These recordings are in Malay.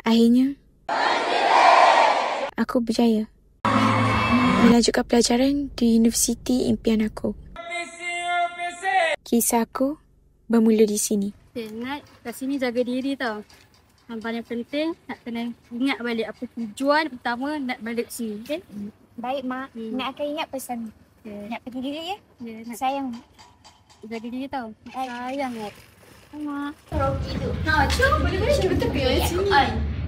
Akhirnya, aku berjaya melanjutkan pelajaran di universiti impian aku. Kisah aku bermula di sini. Nak kat sini jaga diri tau. Yang paling penting nak kena ingat balik apa tujuan utama nak balik sini. Okay? Baik, Mak. Nak akan ingat pesan. Nak pergi dulu ya? Nak Sayang. jaga diri tau. Sayang Mak. Mak.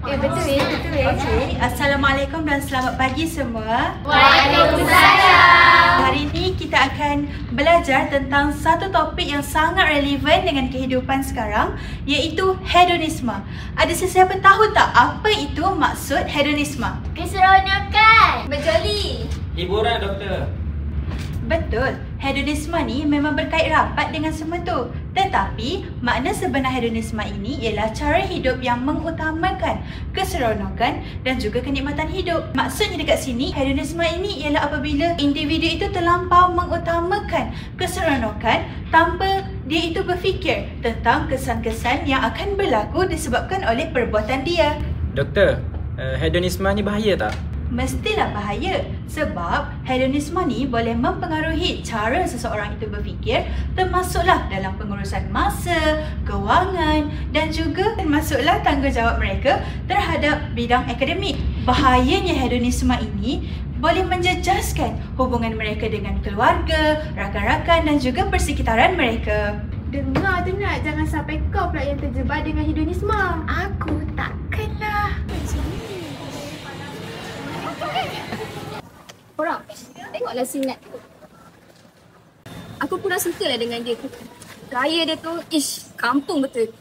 Betul ya. Okey, Assalamualaikum dan selamat pagi semua. Waalaikumsalam. Hari ini kita akan belajar tentang satu topik yang sangat relevan dengan kehidupan sekarang, iaitu hedonisme. Ada sesiapa tahu tak apa itu maksud hedonisme? Keseronokan. Berjoli. Hiburan, doktor. Betul, hedonisme ni memang berkait rapat dengan semua tu. Tetapi, makna sebenar hedonisme ini ialah cara hidup yang mengutamakan keseronokan dan juga kenikmatan hidup. Maksudnya dekat sini, hedonisme ini ialah apabila individu itu terlampau mengutamakan keseronokan tanpa dia itu berfikir tentang kesan-kesan yang akan berlaku disebabkan oleh perbuatan dia. Doktor, hedonisme ni bahaya tak? Mestilah bahaya sebab hedonisme ni boleh mempengaruhi cara seseorang itu berfikir, termasuklah dalam pengurusan masa, kewangan dan juga termasuklah tanggungjawab mereka terhadap bidang akademik. Bahayanya hedonisme ini boleh menjejaskan hubungan mereka dengan keluarga, rakan-rakan dan juga persekitaran mereka. Dengar tu nak, jangan sampai kau pula yang terjebak dengan hedonisme. Aku takkanlah. Korang, tengoklah Sinat. Aku pun dah suka lah dengan dia. Gaya dia tu, kampung betul.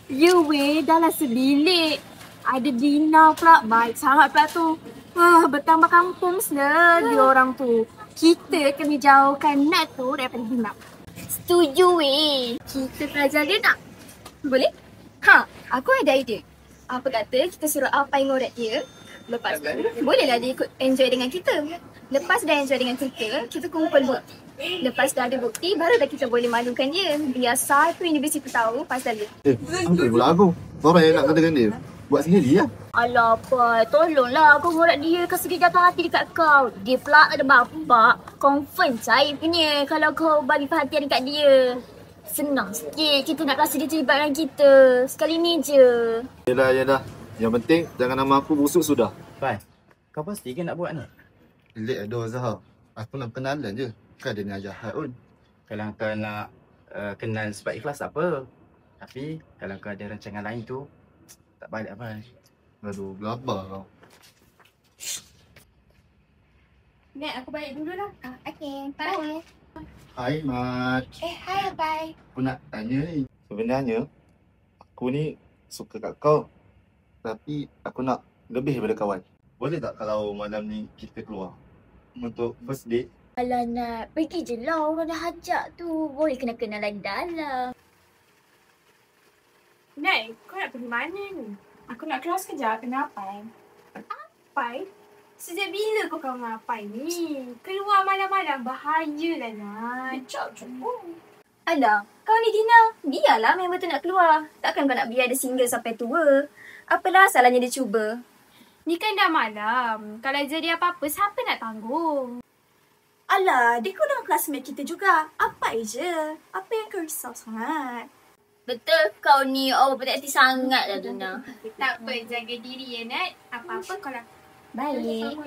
Ya weh, dah lah sebilik. Ada Dina pula, baik sangat pula tu. Bertambah kampung dia orang tu. Kita kena jauhkan Nat tu daripada Dina. Setuju weh. Kita belajar dia tak? Boleh? Aku ada idea. Apa kata kita suruh Apa ngorat dia. Lepas tu, bolehlah dia ikut enjoy dengan kita. Lepas dah enjoy dengan kita kumpul bukti. Lepas dah ada bukti, baru dah kita boleh malukan dia. Biar satu universiti tahu pasal dia. Apa pula aku? Orang yang nak katakan dia. Buat sendiri lah. Alah Pai, tolonglah kau ngorat dia kasi dia jatuh hati dekat kau. Dia pula ada bapak. Confirm cair punya kalau kau bagi perhatian dekat dia. Senang sikit kita nak kasi dia terlibat dengan kita. Sekali ni je. Yadah. Yang penting jangan nama aku busuk sudah. Pai, kau pasti ke nak buat ni? Pelik ada Zahar. Aku nak kenalan je. Kan dia ni jahat pun. Kalau kau nak kenal sebab ikhlas tak apa. Tapi kalau kau ada rancangan lain tu, tak balik apa. Aduh, gelabah kau. Nek, aku balik dulu lah. Okay, bye. Hai Mat. Hai bye. Aku nak tanya ni. Sebenarnya, aku ni suka kat kau. Tapi aku nak lebih daripada kawan. Boleh tak kalau malam ni kita keluar untuk first date? Alah Nat, pergi je lah. Orang dah ajak tu. Boleh kena kenalan dalam. Nat, kau nak pergi mana ni? Aku nak keluar sekejap, kenapa? Apa? Sejak bila kau kawan dengan Apai ni? Keluar malam-malam bahaya lah Nat. Cuba. Alah, kau ni Dina. Biarlah member tu nak keluar. Takkan kau nak biar dia single sampai tua. Apalah salahnya dia cuba. Ni kan dah malam. Kalau jadi apa-apa, siapa nak tanggung? Alah, dia kau dalam classmate kita juga. Apa je? Apa yang kau risau sangat? Betul kau ni. Oh, berhati sangat lah Dina. Tak apa, jaga diri ya Nat. Apa-apa kau lah. Baik.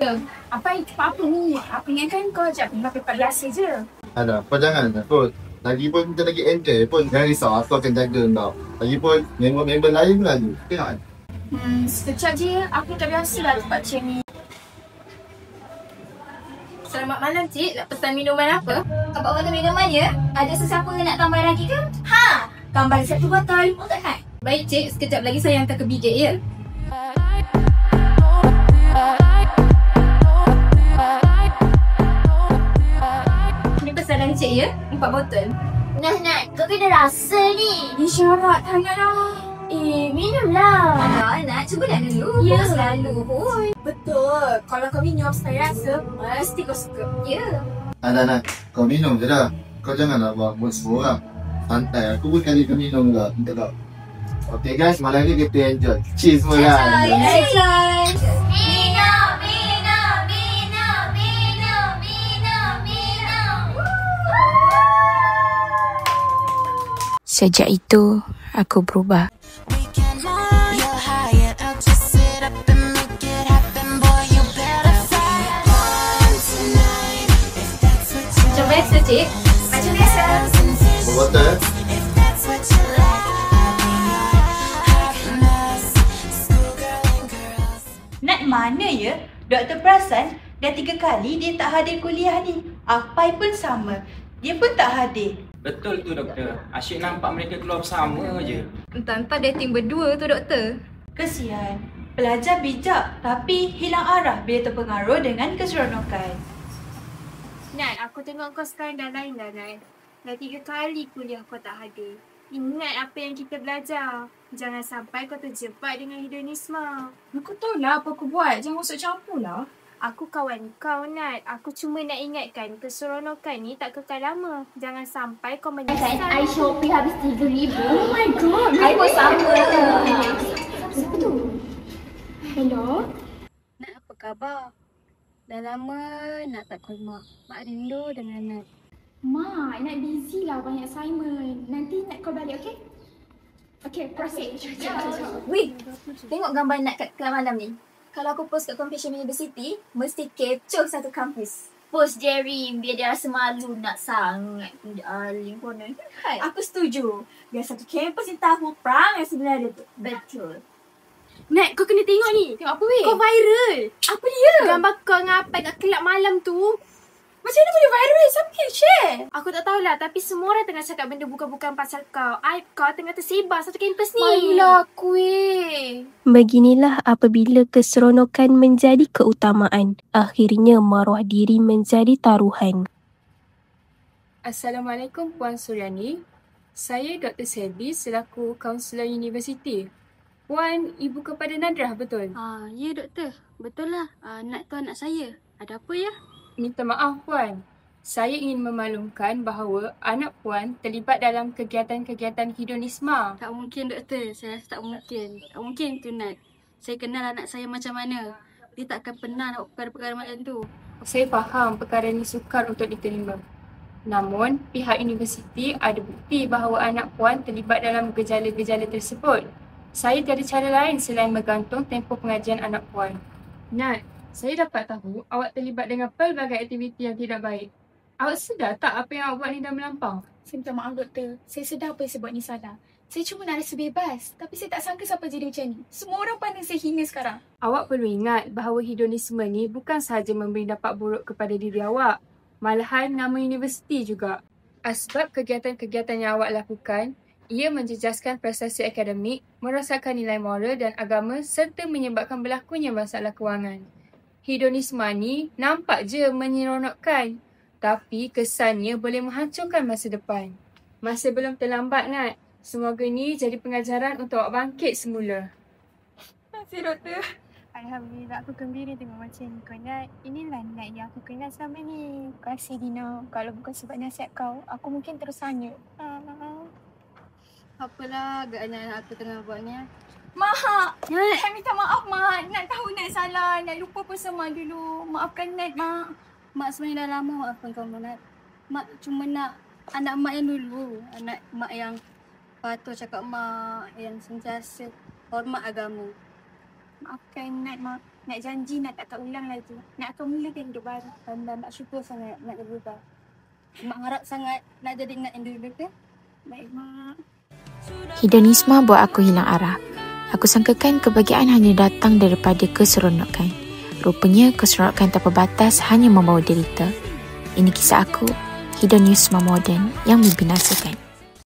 Apa ni? Apa ingatkan kau ajak tempat biasa je. Alah, kau jangan takut. Lagipun kita lagi enjoy pun. Jangan risau, aku akan jaga kau. Lagipun member-member lain pun lagi. Tengok kan? Sekejap je. Aku tak biasa lah tempat macam ni. Selamat malam cik. Nak pesan minuman apa? Abang botol minuman ya? Ada sesiapa nak tambah lagi ke? Tambah satu botol. Oh takkan? Baik cik. Sekejap lagi saya hantar ke bilik ya. Ini pesanan cik ya. 4 botol. Nah Nat, kau kena rasa ni. Isyarat, tanganlah. Minumlah. Alah nak cubalah dulu. Ya. Selalu pun. Betul. Kalau kau minum saya rasa, mesti kau suka. Ya. Alah, kau minum je dah. Kau janganlah buat semua orang. Santai, aku pun kali kau minum juga. Minta kau. Okay guys, malam ni kita enjoy. Cheers semua kan. Sejak itu, aku berubah. Macam biasa, Cik. Macam biasa. Berbotol. Nak mana ya? Doktor perasan dah 3 kali dia tak hadir kuliah ni. Apai pun sama. Dia pun tak hadir. Betul tu doktor. Asyik nampak mereka keluar bersama je. Entah-entah dating berdua tu, doktor. Kesian. Pelajar bijak tapi hilang arah bila terpengaruh dengan keseronokan. Nat, aku tengok kau sekarang dah lain dah, Nat. Dah 3 kali kuliah kau tak hadir. Ingat apa yang kita belajar. Jangan sampai kau terjebak dengan hedonisme. Aku tahu lah apa aku buat. Jangan masuk campur lah. Aku kawan kau, Nat. Aku cuma nak ingatkan keseronokan ni tak kekal lama. Jangan sampai kau menyesal. I Shopee habis 3,000. Oh my god. I pun sama. Siapa tu? Hello? Nak apa khabar? Dah lama nak tak call Mak. Mak rindu dengan Nat. Mak, Nat busy lah banyak assignment. Nanti Nat call balik, okay? Okay, proceed. Wih, tengok gambar Nat kat kelas malam ni. Kalau aku post kat Confession University, mesti kecoh satu kampus. Post Jerry, biar dia rasa malu nak sangat. Darling pun. Aku setuju. Biar satu kampus ni tahu perang yang sebenarnya tu. Betul. Nat, kau kena tengok ni. Tengok apa weh? Kau viral. Apa dia? Gambar kau ngapai kat kelab malam tu. Macam mana boleh viral? Siapa yang share? Aku tak tahulah, tapi semua orang tengah cakap benda bukan-bukan pasal kau. Aib kau tengah tersebar satu kampus ni. Malulah aku Beginilah apabila keseronokan menjadi keutamaan. Akhirnya maruah diri menjadi taruhan. Assalamualaikum Puan Suryani. Saya Dr. Selby selaku kaunselor universiti. Puan ibu kepada Nadrah, betul? Ya doktor. Betul lah. Nat tu anak saya. Ada apa ya? Minta maaf Puan. Saya ingin memaklumkan bahawa anak Puan terlibat dalam kegiatan-kegiatan hedonisme. Tak mungkin doktor. Saya rasa tak mungkin. Tak mungkin tu Nat. Saya kenal anak saya macam mana. Dia tak akan pernah nak buat perkara-perkara macam tu. Saya faham perkara ini sukar untuk diterima. Namun, pihak universiti ada bukti bahawa anak Puan terlibat dalam gejala-gejala tersebut. Saya tiada cara lain selain bergantung tempoh pengajian anak Puan. Nat, saya dapat tahu awak terlibat dengan pelbagai aktiviti yang tidak baik. Awak sedar tak apa yang awak buat ni dah melampau? Saya minta maaf doktor. Saya sedar apa yang saya buat ni salah. Saya cuma nak rasa bebas. Tapi saya tak sangka siapa jadi macam ni. Semua orang pandang saya hina sekarang. Awak perlu ingat bahawa hedonisme ni bukan sahaja memberi dampak buruk kepada diri awak. Malahan nama universiti juga. Asbab kegiatan-kegiatan yang awak lakukan, ia menjejaskan prestasi akademik, merosakkan nilai moral dan agama serta menyebabkan berlakunya masalah kewangan. Hedonisme ni nampak je menyeronokkan, tapi kesannya boleh menghancurkan masa depan. Masih belum terlambat, Nat. Semoga ni jadi pengajaran untuk awak bangkit semula. Terima kasih doktor. Alhamdulillah aku gembira tengok macam ni kau Nat. Inilah Nat yang aku kenal selama ni. Terima kasih Dina. Kalau bukan sebab nasihat kau, aku mungkin terus hanyut. Apalah agaknya aku tengah buat ni. Mak! Nat minta maaf Mak. Nat tahu Nat salah. Nat lupa bersama dulu. Maafkan Nat Mak. Mak sebenarnya dah lama maafkan kamu Nat. Mak cuma nak anak mak yang dulu. Anak mak yang patuh cakap mak, yang sentiasa hormat agama. Maafkan Nat Mak. Nat janji Nat tak akan ulang lagi. Nat akan mulakan hidup baru. Dan nak syukur sangat Nat dah berubah. Mak harap sangat Nat jadi Nat yang dulu ke? Baik Mak. Hedonisme buat aku hilang arah. Aku sangkakan kebahagiaan hanya datang daripada keseronokan. Rupanya keseronokan tanpa batas hanya membawa derita. Ini kisah aku, hedonisme moden yang membinasakan.